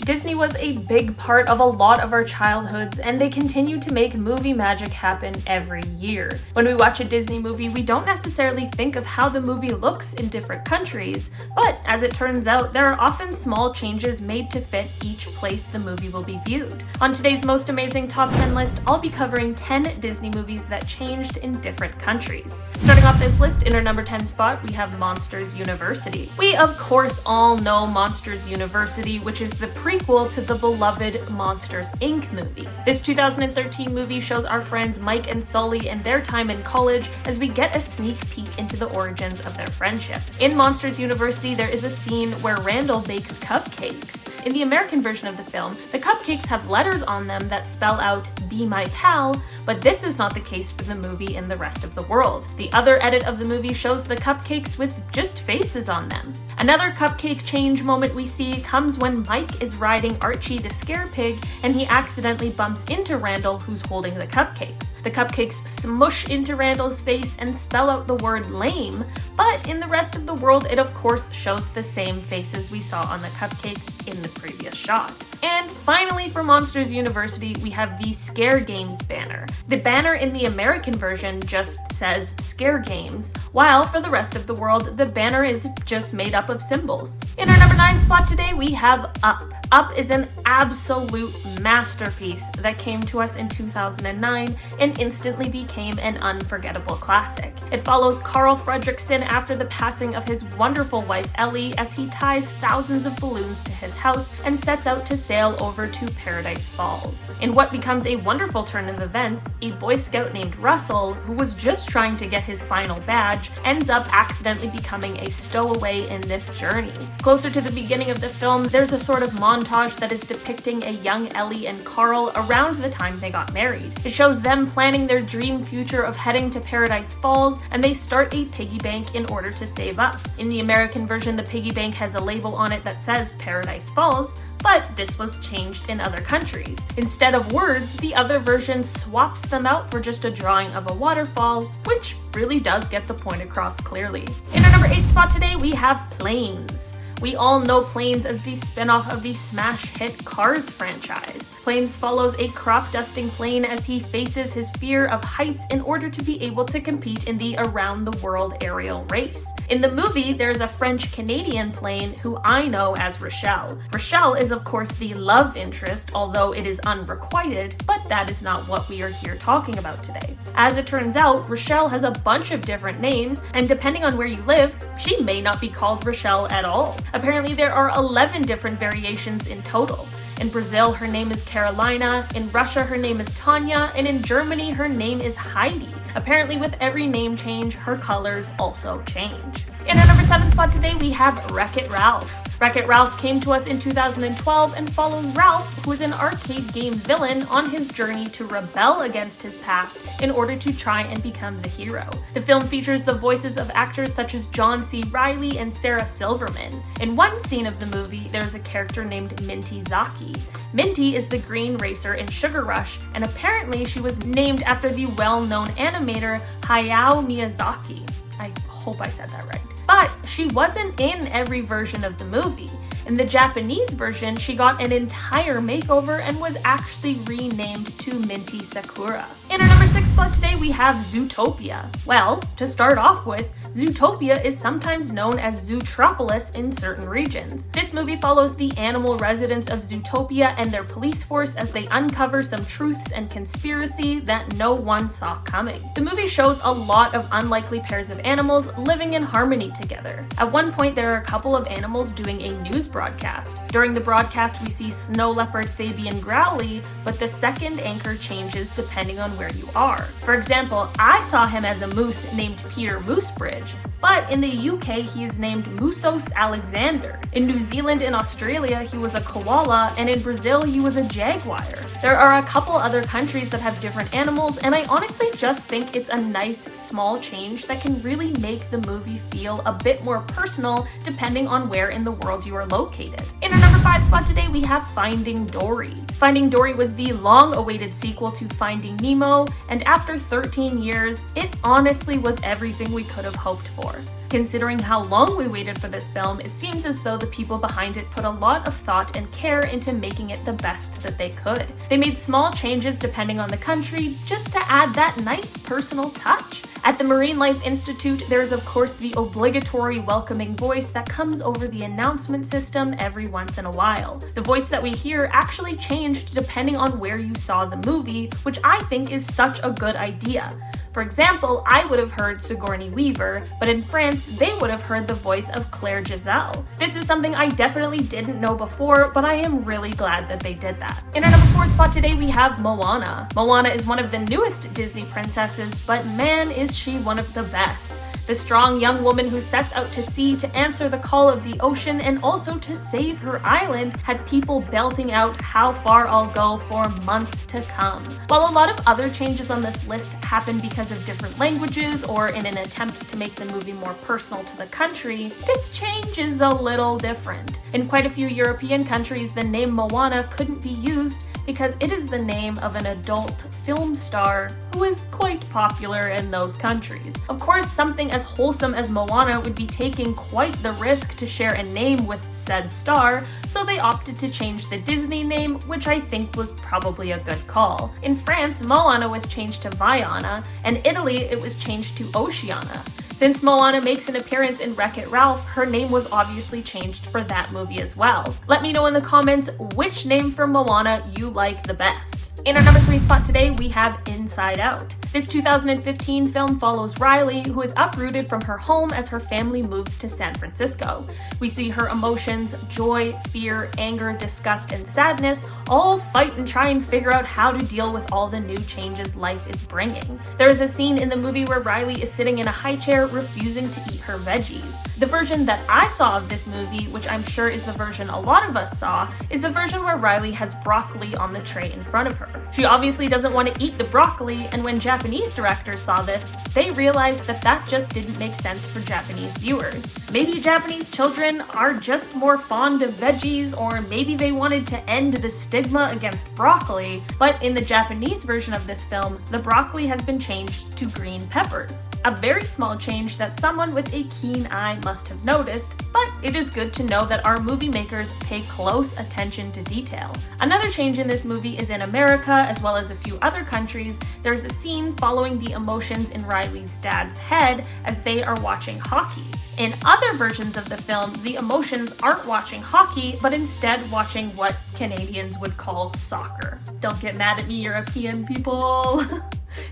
Disney was a big part of a lot of our childhoods, and they continue to make movie magic happen every year. When we watch a Disney movie, we don't necessarily think of how the movie looks in different countries, but as it turns out, there are often small changes made to fit each place the movie will be viewed. On today's Most Amazing Top 10 list, I'll be covering 10 Disney movies that changed in different countries. Starting off this list, in our number 10 spot, we have Monsters University. We of course all know Monsters University, which is the prequel to the beloved Monsters, Inc. movie. This 2013 movie shows our friends Mike and Sully and their time in college as we get a sneak peek into the origins of their friendship. In Monsters University, there is a scene where Randall bakes cupcakes. In the American version of the film, the cupcakes have letters on them that spell out "Be my pal," but this is not the case for the movie in the rest of the world. The other edit of the movie shows the cupcakes with just faces on them. Another cupcake change moment we see comes when Mike is riding Archie the Scare Pig and he accidentally bumps into Randall, who's holding the cupcakes. The cupcakes smush into Randall's face and spell out the word lame, but in the rest of the world it of course shows the same faces we saw on the cupcakes in the previous shot. And finally, for Monsters University, we have the Scare Games banner. The banner in the American version just says Scare Games, while for the rest of the world, the banner is just made up of symbols. In our number 9 spot today, we have Up. Up is an absolute masterpiece that came to us in 2009 and instantly became an unforgettable classic. It follows Carl Fredricksen after the passing of his wonderful wife Ellie as he ties thousands of balloons to his house and sets out to sail over to Paradise Falls. In what becomes a wonderful turn of events, a Boy Scout named Russell, who was just trying to get his final badge, ends up accidentally becoming a stowaway in this journey. Closer to the beginning of the film, there's a sort of montage that is depicting a young Ellie and Carl around the time they got married. It shows them planning their dream future of heading to Paradise Falls, and they start a piggy bank in order to save up. In the American version, the piggy bank has a label on it that says Paradise Falls, but this was changed in other countries. Instead of words, the other version swaps them out for just a drawing of a waterfall, which really does get the point across clearly. In our number 8 spot today, we have Planes. We all know Planes as the spin-off of the smash hit Cars franchise. Planes follows a crop-dusting plane as he faces his fear of heights in order to be able to compete in the around-the-world aerial race. In the movie, there's a French-Canadian plane who I know as Rochelle. Rochelle is of course the love interest, although it is unrequited, but that is not what we are here talking about today. As it turns out, Rochelle has a bunch of different names, and depending on where you live, she may not be called Rochelle at all. Apparently there are 11 different variations in total. In Brazil, her name is Carolina, in Russia, her name is Tanya, and in Germany, her name is Heidi. Apparently, with every name change, her colors also change. In our number 7 spot today, we have WreckIt Ralph. WreckIt Ralph came to us in 2012 and follows Ralph, who is an arcade game villain, on his journey to rebel against his past in order to try and become the hero. The film features the voices of actors such as John C. Reilly and Sarah Silverman. In one scene of the movie, there's a character named Minty Zaki. Minty is the green racer in Sugar Rush, and apparently she was named after the well-known animator Hayao Miyazaki. I hope I said that right. But she wasn't in every version of the movie. In the Japanese version, she got an entire makeover and was actually renamed to Minty Sakura. In our number 6 spot today, we have Zootopia. Well, to start off with, Zootopia is sometimes known as Zootropolis in certain regions. This movie follows the animal residents of Zootopia and their police force as they uncover some truths and conspiracy that no one saw coming. The movie shows a lot of unlikely pairs of animals living in harmony together. At one point, there are a couple of animals doing a news broadcast. During the broadcast, we see snow leopard Fabian Growly, but the second anchor changes depending on where you are. For example, I saw him as a moose named Peter Moosebridge, but in the UK he is named Musos Alexander. In New Zealand and Australia he was a koala, and in Brazil he was a jaguar. There are a couple other countries that have different animals, and I honestly just think it's a nice small change that can really make the movie feel a bit more personal depending on where in the world you are located. located. In our number 5 spot today, we have Finding Dory. Finding Dory was the long-awaited sequel to Finding Nemo, and after 13 years, it honestly was everything we could have hoped for. Considering how long we waited for this film, it seems as though the people behind it put a lot of thought and care into making it the best that they could. They made small changes depending on the country, just to add that nice personal touch. At the Marine Life Institute, there is of course the obligatory welcoming voice that comes over the announcement system every once in a while. The voice that we hear actually changed depending on where you saw the movie, which I think is such a good idea. For example, I would have heard Sigourney Weaver, but in France, they would have heard the voice of Claire Giselle. This is something I definitely didn't know before, but I am really glad that they did that. In our number 4 spot today, we have Moana. Moana is one of the newest Disney princesses, but man, is she one of the best. The strong young woman who sets out to sea to answer the call of the ocean and also to save her island had people belting out "How Far I'll Go" for months to come. While a lot of other changes on this list happen because of different languages or in an attempt to make the movie more personal to the country, this change is a little different. In quite a few European countries, the name Moana couldn't be used because it is the name of an adult film star who is quite popular in those countries. Of course, something as wholesome as Moana would be taking quite the risk to share a name with said star, so they opted to change the Disney name, which I think was probably a good call. In France, Moana was changed to Vaiana, and Italy it was changed to Oceana. Since Moana makes an appearance in WreckIt Ralph, her name was obviously changed for that movie as well. Let me know in the comments which name for Moana you like the best. In our number 3 spot today, we have Inside Out. This 2015 film follows Riley, who is uprooted from her home as her family moves to San Francisco. We see her emotions, joy, fear, anger, disgust, and sadness all fight and try and figure out how to deal with all the new changes life is bringing. There is a scene in the movie where Riley is sitting in a high chair refusing to eat her veggies. The version that I saw of this movie, which I'm sure is the version a lot of us saw, is the version where Riley has broccoli on the tray in front of her. She obviously doesn't want to eat the broccoli, and when Japanese directors saw this, they realized that that just didn't make sense for Japanese viewers. Maybe Japanese children are just more fond of veggies, or maybe they wanted to end the stigma against broccoli, but in the Japanese version of this film, the broccoli has been changed to green peppers. A very small change that someone with a keen eye must have noticed, but it is good to know that our movie makers pay close attention to detail. Another change in this movie is in America, as well as a few other countries. There's a scene following the emotions in Riley's dad's head as they are watching hockey. In other versions of the film, the emotions aren't watching hockey, but instead watching what Canadians would call soccer. Don't get mad at me, European people.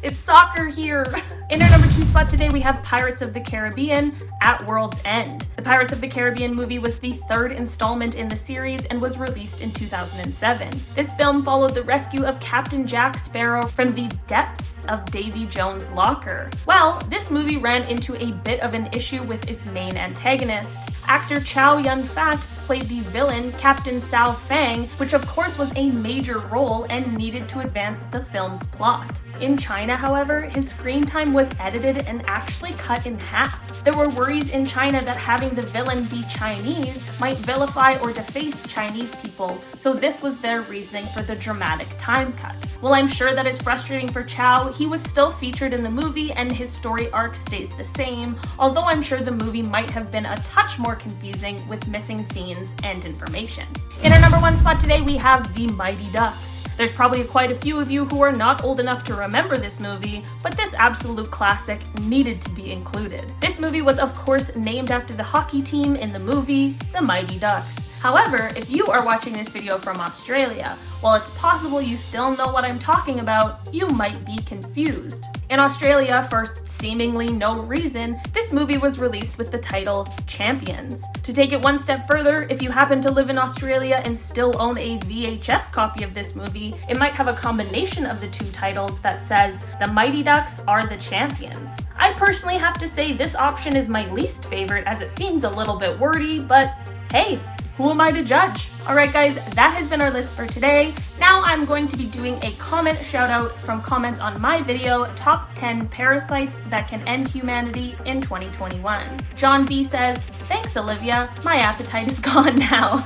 It's soccer here! In our number 2 spot today, we have Pirates of the Caribbean at World's End. The Pirates of the Caribbean movie was the 3rd installment in the series and was released in 2007. This film followed the rescue of Captain Jack Sparrow from the depths of Davy Jones' locker. Well, this movie ran into a bit of an issue with its main antagonist. Actor Chow Yun-fat played the villain, Captain Sao Fang, which of course was a major role and needed to advance the film's plot. In China, however, his screen time was edited and actually cut in half. There were worries in China that having the villain be Chinese might vilify or deface Chinese people, so this was their reasoning for the dramatic time cut. While I'm sure that is frustrating for Chow, he was still featured in the movie and his story arc stays the same, although I'm sure the movie might have been a touch more confusing with missing scenes and information. In our number 1 spot today, we have The Mighty Ducks. There's probably quite a few of you who are not old enough to remember this movie, but this absolute classic needed to be included. This movie was of course named after the hockey team in the movie, The Mighty Ducks. However, if you are watching this video from Australia, while it's possible you still know what I'm talking about, you might be confused. In Australia, for seemingly no reason, this movie was released with the title Champions. To take it one step further, if you happen to live in Australia and still own a VHS copy of this movie, it might have a combination of the two titles that says, The Mighty Ducks are the champions. I personally have to say this option is my least favorite as it seems a little bit wordy, but hey, who am I to judge? Alright guys, that has been our list for today. Now I'm going to be doing a comment shout out from comments on my video, Top 10 Parasites That Can End Humanity in 2021. John B says, "Thanks Olivia, my appetite is gone now."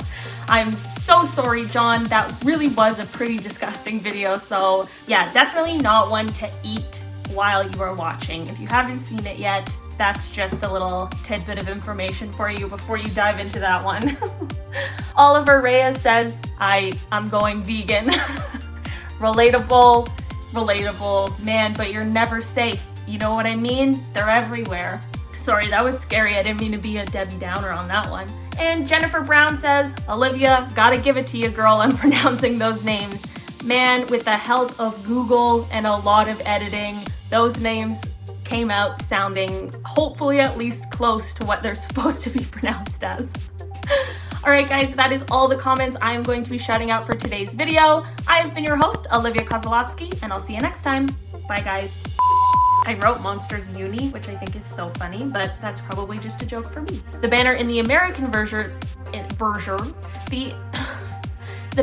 I'm so sorry, John, that really was a pretty disgusting video, so yeah, definitely not one to eat while you are watching. If you haven't seen it yet, that's just a little tidbit of information for you before you dive into that one. Oliver Reyes says, I'm going vegan. Relatable, man, but you're never safe. You know what I mean? They're everywhere. Sorry, that was scary. I didn't mean to be a Debbie Downer on that one. And Jennifer Brown says, "Olivia, gotta give it to you, girl, on pronouncing those names. Man, with the help of Google and a lot of editing, those names came out sounding hopefully at least close to what they're supposed to be pronounced as." Alright guys, that is all the comments I am going to be shouting out for today's video. I have been your host, Olivia Kozlowski, and I'll see you next time. Bye guys. I wrote Monsters Uni, which I think is so funny, but that's probably just a joke for me. The banner in the American version, the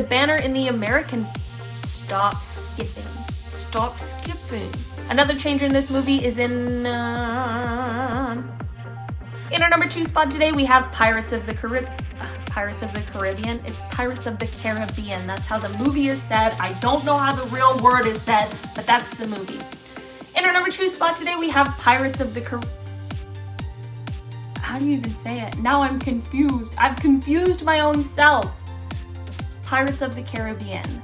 banner in the American, stop skipping. Another change in this movie is in our number 2 spot today, we have Pirates of the Caribbean. It's Pirates of the Caribbean. That's how the movie is said. I don't know how the real word is said, but that's the movie. In our number 2 spot today, we have Pirates of the How do you even say it? Now I'm confused. I've confused my own self. Pirates of the Caribbean.